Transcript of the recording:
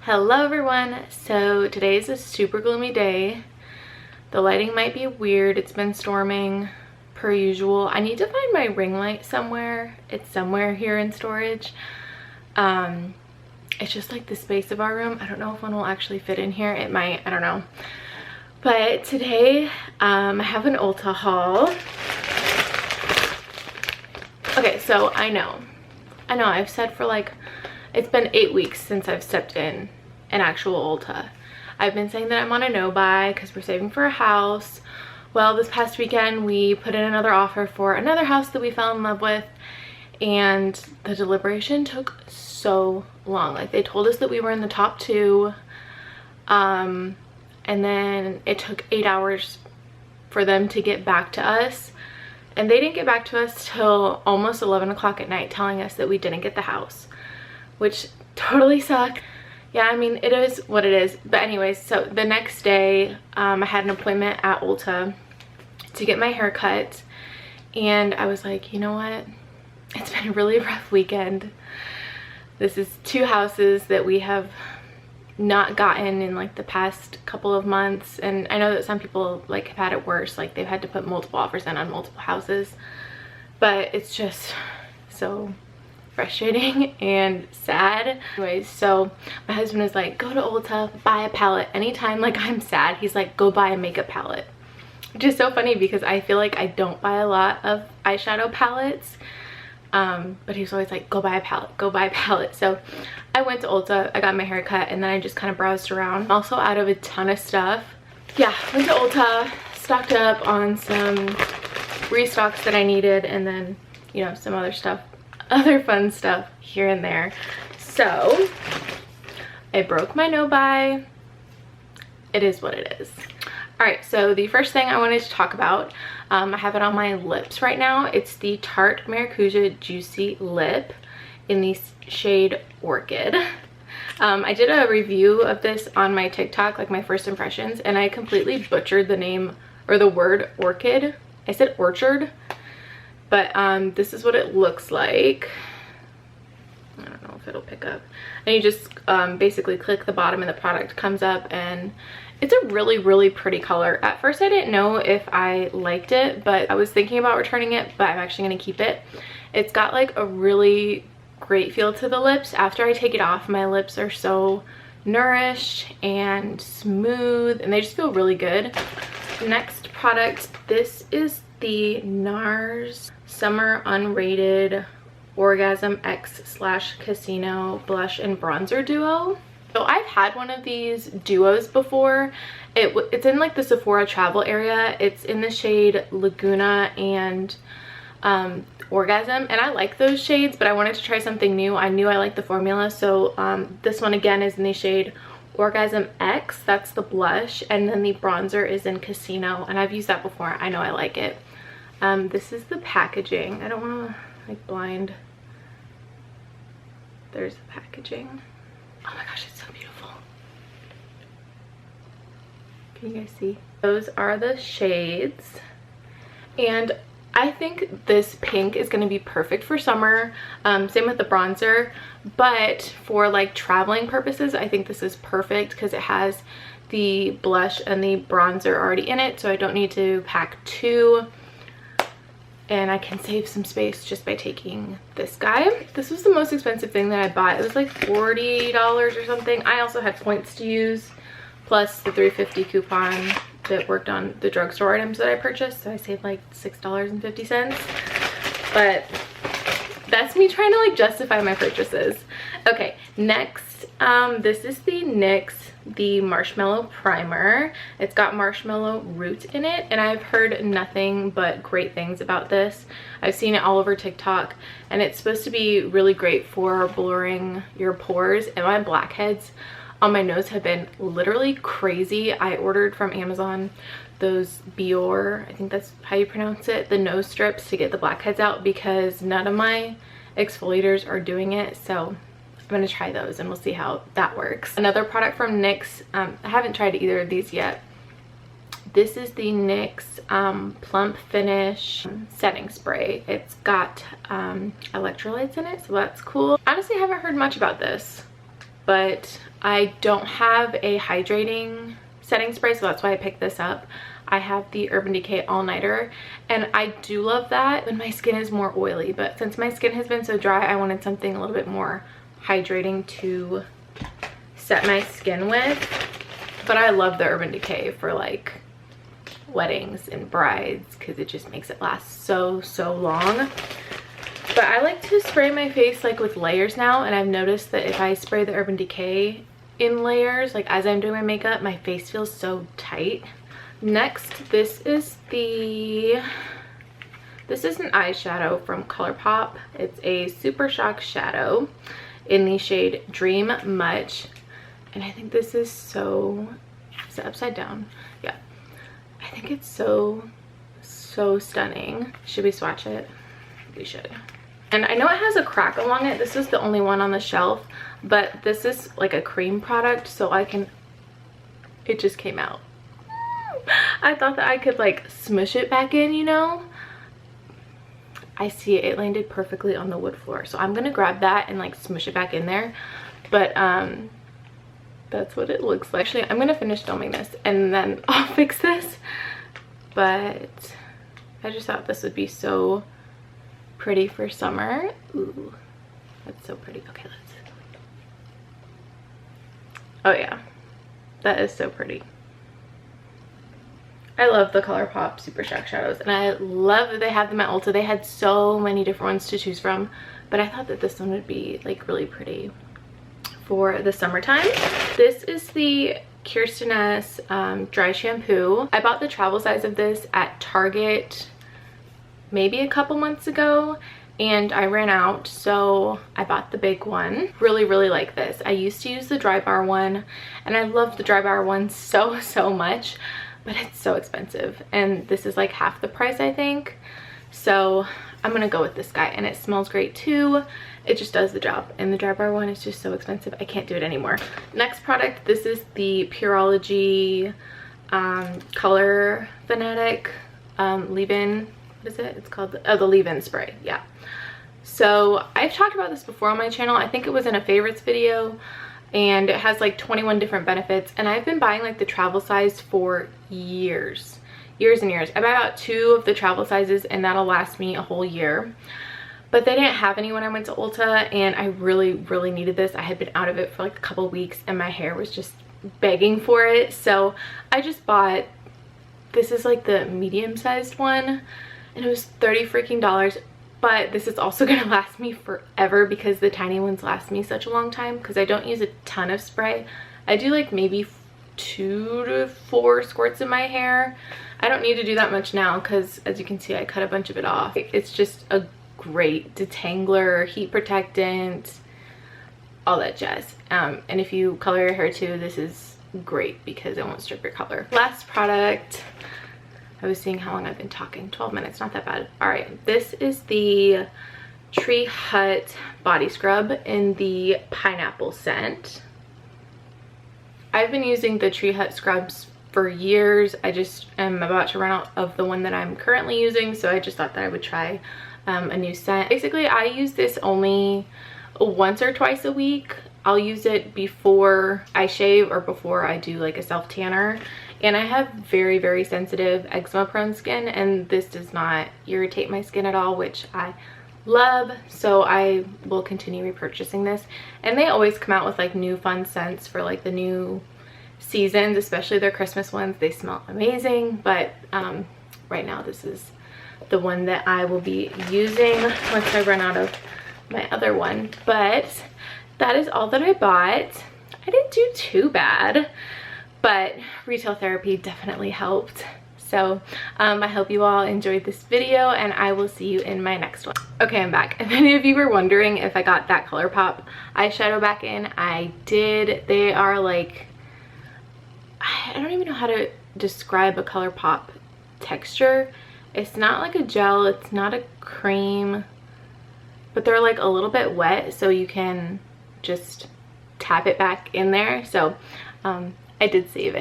Hello everyone. So today's a super gloomy day. The lighting might be weird. It's been storming per usual. I need to find my ring light somewhere. It's somewhere here in storage. It's just like the space of our room. I don't know if one will actually fit in here. It might, I don't know. But today I have an Ulta haul. Okay, so I know I've said for like, it's been 8 weeks since I've stepped in an actual Ulta. I've been saying that I'm on a no-buy because we're saving for a house. Well, this past weekend we put in another offer for another house that we fell in love with, and the deliberation took so long. Like, they told us that we were in the top 2, and then it took 8 hours for them to get back to us, and they didn't get back to us till almost 11 o'clock at night telling us that we didn't get the house, which totally sucked. Yeah, I mean, it is what it is. But anyways, so the next day I had an appointment at Ulta to get my hair cut, and I was like, you know what, it's been a really rough weekend. This is 2 houses that we have not gotten in like the past couple of months, and I know that some people like have had it worse, like they've had to put multiple offers in on multiple houses, but it's just so frustrating and sad. Anyways, so my husband is like, go to Ulta, buy a palette. Anytime like I'm sad, he's like, go buy a makeup palette, which is so funny because I feel like I don't buy a lot of eyeshadow palettes, but he's always like, go buy a palette, go buy a palette. So I went to Ulta, I got my hair cut, and then I just kind of browsed around. Also out of a ton of stuff. Yeah, went to Ulta, stocked up on some restocks that I needed, and then, you know, some other stuff, other fun stuff here and there. So I broke my no-buy. It is what it is. All right, so the first thing I wanted to talk about, I have it on my lips right now. It's the Tarte Maracuja Juicy Lip in the shade Orchid. I did a review of this on my TikTok, like my first impressions, and I completely butchered the name or the word orchid. I said orchard, but this is what it looks like. I don't know if it'll pick up. And you just basically click the bottom and the product comes up, and it's a really pretty color. At first I didn't know if I liked it, but I was thinking about returning it, but I'm actually gonna keep it. It's got like a really great feel to the lips. After I take it off, my lips are so nourished and smooth, and they just feel really good. Next product, this is the NARS Summer Unrated Orgasm X/Casino Blush and Bronzer Duo. So I've had one of these duos before. It's in like the Sephora travel area. It's in the shade Laguna and Orgasm, and I like those shades, but I wanted to try something new. I knew I liked the formula, so this one again is in the shade Orgasm X. That's the blush, and then the bronzer is in Casino, and I've used that before. I know I like it. This is the packaging. I don't want to like blind. There's the packaging. Oh my gosh, it's so beautiful. Can you guys see? Those are the shades, and I think this pink is going to be perfect for summer. Same with the bronzer, but for like traveling purposes, I think this is perfect because it has the blush and the bronzer already in it, so I don't need to pack 2. And I can save some space just by taking this guy. This was the most expensive thing that I bought. It was like $40 or something. I also had points to use, plus the $3.50 coupon that worked on the drugstore items that I purchased. So I saved like $6.50. But that's me trying to like justify my purchases. Okay, next, this is the NYX, the Marshmallow Primer. It's got marshmallow root in it, and I've heard nothing but great things about this. I've seen it all over TikTok, and it's supposed to be really great for blurring your pores, and my blackheads on my nose have been literally crazy. I ordered from Amazon those Biore, I think that's how you pronounce it, the nose strips to get the blackheads out, because none of my exfoliators are doing it. So I'm gonna try those and we'll see how that works. Another product from NYX, I haven't tried either of these yet. This is the NYX Plump Finish setting spray. It's got electrolytes in it, so that's cool. Honestly, I haven't heard much about this, but I don't have a hydrating setting spray, so that's why I picked this up. I have the Urban Decay All Nighter, and I do love that when my skin is more oily, but since my skin has been so dry, I wanted something a little bit more hydrating to set my skin with. But I love the Urban Decay for like weddings and brides because it just makes it last so long. But I like to spray my face like with layers now, and I've noticed that if I spray the Urban Decay in layers, like as I'm doing my makeup, my face feels so tight. Next, this is an eyeshadow from ColourPop. It's a Super Shock shadow in the shade Dream Much, and I think this is so, is it upside down? Yeah, I think it's so stunning. Should we swatch it? We should. And I know it has a crack along it. This is the only one on the shelf, but this is like a cream product, so it just came out. I thought that I could like smush it back in, you know. I see it landed perfectly on the wood floor, so I'm gonna grab that and like smush it back in there. But that's what it looks like. Actually, I'm gonna finish filming this and then I'll fix this. But I just thought this would be so pretty for summer. Ooh, that's so pretty. Okay, let's. Oh yeah, that is so pretty. I love the ColourPop Super Shock shadows, and I love that they have them at Ulta. They had so many different ones to choose from, but I thought that this one would be like really pretty for the summertime. This is the Kirsten S dry shampoo. I bought the travel size of this at Target maybe a couple months ago, and I ran out, so I bought the big one. Really like this. I used to use the dry bar one, and I love the dry bar one so much, but it's so expensive, and this is like half the price, I think. So I'm gonna go with this guy, and it smells great too. It just does the job, and the dry bar one is just so expensive. I can't do it anymore. Next product, this is the Pureology Color Fanatic leave-in. What is it? It's called the leave-in spray. Yeah. So I've talked about this before on my channel. I think it was in a favorites video, and it has like 21 different benefits, and I've been buying like the travel size for years and years. I buy about 2 of the travel sizes, and that'll last me a whole year. But they didn't have any when I went to Ulta, and I really needed this. I had been out of it for like a couple weeks, and my hair was just begging for it. So I just bought, this is like the medium sized one, and it was $30 freaking. But this is also gonna last me forever because the tiny ones last me such a long time, because I don't use a ton of spray. I do like maybe 2 to 4 squirts in my hair. I don't need to do that much now because, as you can see, I cut a bunch of it off. It's just a great detangler, heat protectant, all that jazz. And if you color your hair too, this is great because it won't strip your color. Last product. I was seeing how long I've been talking. 12 minutes, not that bad. All right, this is the Tree Hut body scrub in the pineapple scent. I've been using the Tree Hut scrubs for years. I just am about to run out of the one that I'm currently using, so I just thought that I would try a new scent. Basically, I use this only once or twice a week. I'll use it before I shave or before I do like a self tanner. And I have very sensitive eczema prone skin, and this does not irritate my skin at all, which I love. So I will continue repurchasing this, and they always come out with like new fun scents for like the new seasons, especially their Christmas ones. They smell amazing, but right now this is the one that I will be using once I run out of my other one. But that is all that I bought. I didn't do too bad, but retail therapy definitely helped. So I hope you all enjoyed this video, and I will see you in my next one. Okay, I'm back. If any of you were wondering if I got that ColourPop eyeshadow back in, I did. They are like, I don't even know how to describe a ColourPop texture. It's not like a gel, it's not a cream, but they're like a little bit wet, so you can just tap it back in there. So I did save it.